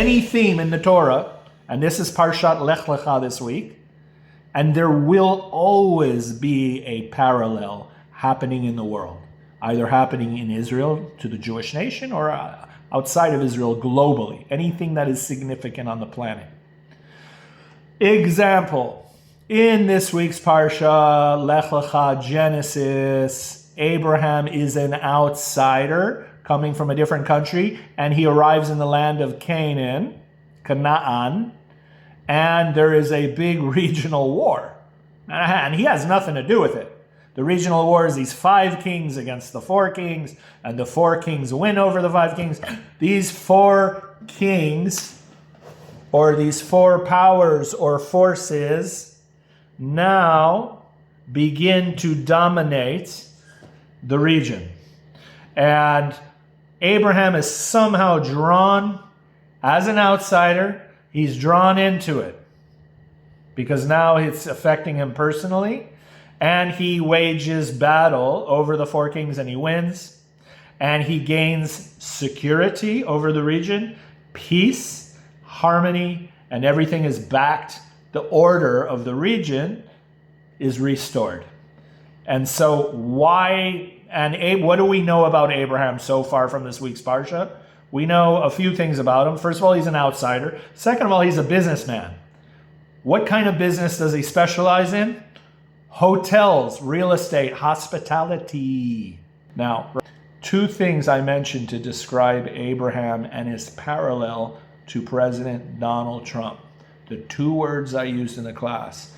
any theme in the Torah, and this is Parshat Lech Lecha this week, and there will always be a parallel happening in the world, either happening in Israel to the Jewish nation or outside of Israel globally, anything that is significant on the planet. Example, in this week's Parsha, Lech Lecha, Genesis, Abraham is an outsider coming from a different country, and he arrives in the land of Canaan, and there is a big regional war. And he has nothing to do with it. The regional war is these 5 kings against the 4 kings, and the 4 kings win over the 5 kings. These 4 kings, or these 4 powers or forces, now begin to dominate the region. And Abraham is somehow drawn, as an outsider, he's drawn into it. Because now it's affecting him personally. And he wages battle over the 4 kings and he wins. And he gains security over the region, peace, harmony, and everything is backed. The order of the region is restored. And so what do we know about Abraham so far from this week's Parsha? We know a few things about him. First of all, he's an outsider. Second of all, he's a businessman. What kind of business does he specialize in? Hotels, real estate, hospitality. Now, 2 things I mentioned to describe Abraham and his parallel to President Donald Trump. The 2 words I used in the class.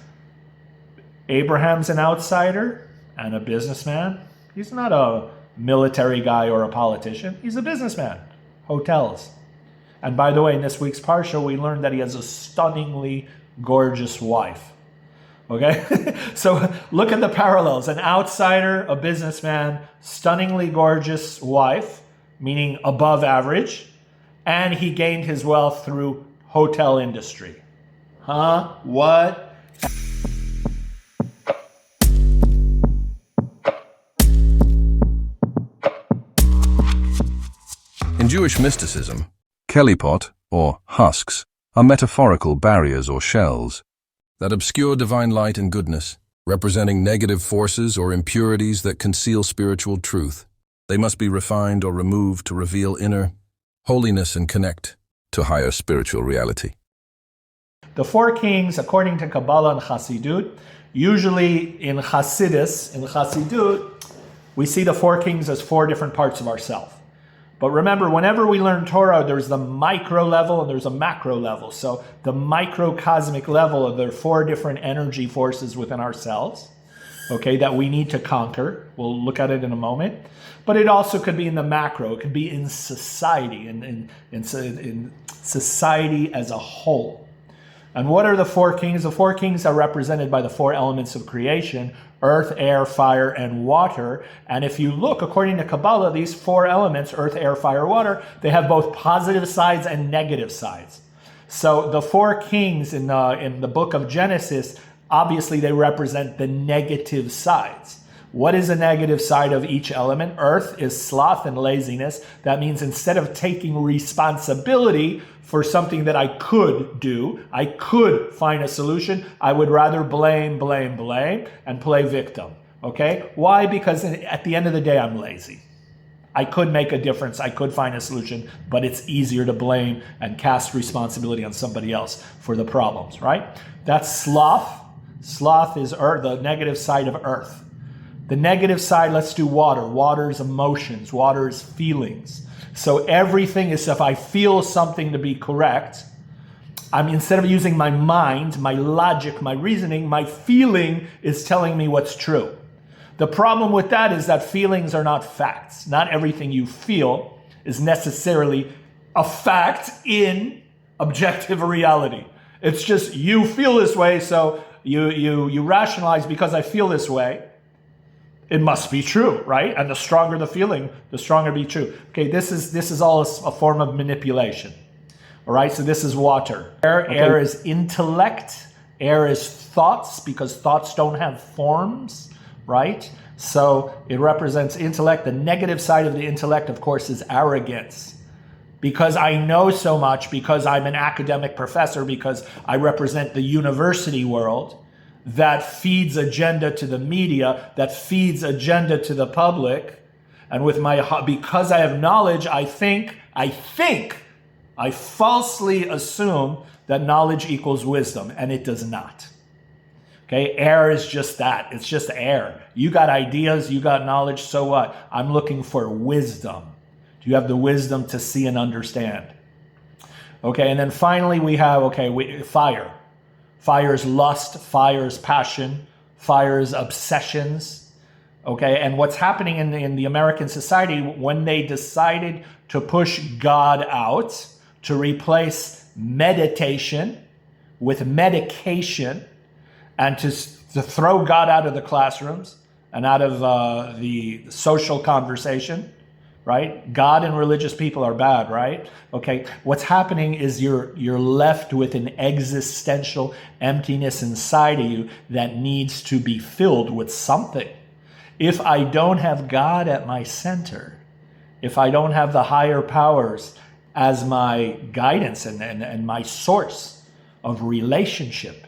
Abraham's an outsider and a businessman. He's not a military guy or a politician. He's a businessman. Hotels. And by the way, in this week's Parsha, we learned that he has a stunningly gorgeous wife. Okay? So look at the parallels. An outsider, a businessman, stunningly gorgeous wife, meaning above average, and he gained his wealth through hotel industry. Huh? What? In Jewish mysticism, kelipot, or husks, are metaphorical barriers or shells that obscure divine light and goodness, representing negative forces or impurities that conceal spiritual truth. They must be refined or removed to reveal inner holiness and connect to higher spiritual reality. The 4 kings, according to Kabbalah and Chassidut, usually in Chassidut, we see the 4 kings as 4 different parts of ourselves. But remember, whenever we learn Torah, there's the micro level and there's a macro level. So the microcosmic level, there are 4 different energy forces within ourselves, okay, that we need to conquer. We'll look at it in a moment. But it also could be in the macro. It could be in society, in society as a whole. And what are the 4 kings? The 4 kings are represented by the 4 elements of creation: earth, air, fire, and water. And if you look, according to Kabbalah, these 4 elements, earth, air, fire, water, they have both positive sides and negative sides. So the 4 kings in the book of Genesis, obviously they represent the negative sides. What is the negative side of each element? Earth is sloth and laziness. That means instead of taking responsibility for something that I could do, I could find a solution, I would rather blame, and play victim. Okay? Why? Because at the end of the day, I'm lazy. I could make a difference, I could find a solution, but it's easier to blame and cast responsibility on somebody else for the problems, right? That's sloth. Sloth is earth, the negative side of earth. The negative side, let's do water. Water is emotions. Water is feelings. So everything is, if I feel something to be correct, instead of using my mind, my logic, my reasoning, my feeling is telling me what's true. The problem with that is that feelings are not facts. Not everything you feel is necessarily a fact in objective reality. It's just you feel this way, so you rationalize because I feel this way. It must be true, right? And the stronger the feeling, the stronger it be true. Okay, this is all a form of manipulation. All right, so this is water. Air is intellect. Air is thoughts, because thoughts don't have forms, right? So it represents intellect. The negative side of the intellect, of course, is arrogance. because I know so much, because I'm an academic professor, because I represent the university world, that feeds agenda to the media, that feeds agenda to the public. And because I have knowledge, I falsely assume that knowledge equals wisdom, and it does not. Okay, air is just that. It's just air. You got ideas, you got knowledge, so what? I'm looking for wisdom. Do you have the wisdom to see and understand? Okay, and then finally we have, fire. Fire is lust, fire is passion, fire is obsessions. Okay, and what's happening in the American society when they decided to push God out, to replace meditation with medication, and to throw God out of the classrooms and out of the social conversation, right? God and religious people are bad, right? Okay, what's happening is you're left with an existential emptiness inside of you that needs to be filled with something. If I don't have God at my center, if I don't have the higher powers as my guidance and my source of relationship,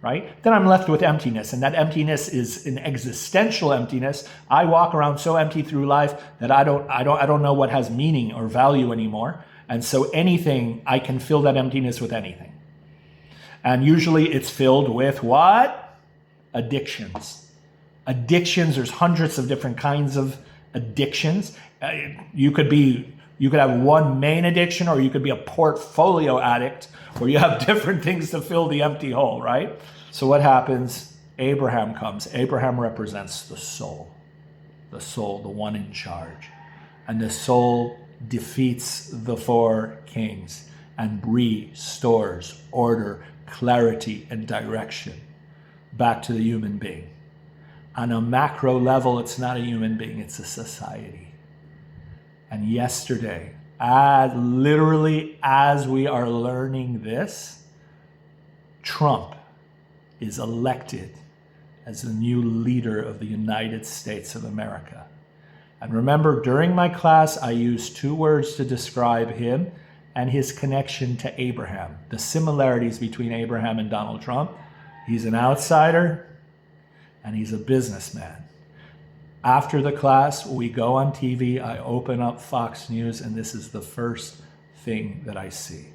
right? Then I'm left with emptiness, and that emptiness is an existential emptiness. I walk around so empty through life that I don't know what has meaning or value anymore. And so anything, I can fill that emptiness with anything. And usually it's filled with what? Addictions. Addictions, there's hundreds of different kinds of addictions. You could have one main addiction, or you could be a portfolio addict, where you have different things to fill the empty hole, right? So what happens? Abraham comes. Abraham represents the soul, the one in charge. And the soul defeats the four kings and restores order, clarity, and direction back to the human being. On a macro level, it's not a human being, it's a society. And yesterday, literally as we are learning this, Trump is elected as the new leader of the United States of America. And remember, during my class, I used two words to describe him and his connection to Abraham, the similarities between Abraham and Donald Trump. He's an outsider, and he's a businessman. After the class, we go on TV, I open up Fox News, and this is the first thing that I see.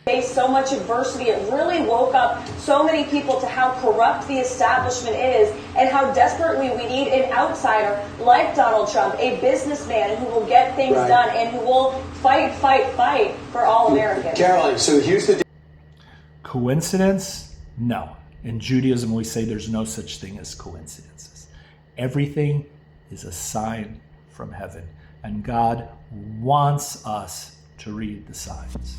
Faced so much adversity, it really woke up so many people to how corrupt the establishment is and how desperately we need an outsider like Donald Trump, a businessman who will get things done and who will fight for all Americans. Caroline, so here's the... Coincidence? No. In Judaism, we say there's no such thing as coincidences. Everything is a sign from heaven, and God wants us to read the signs.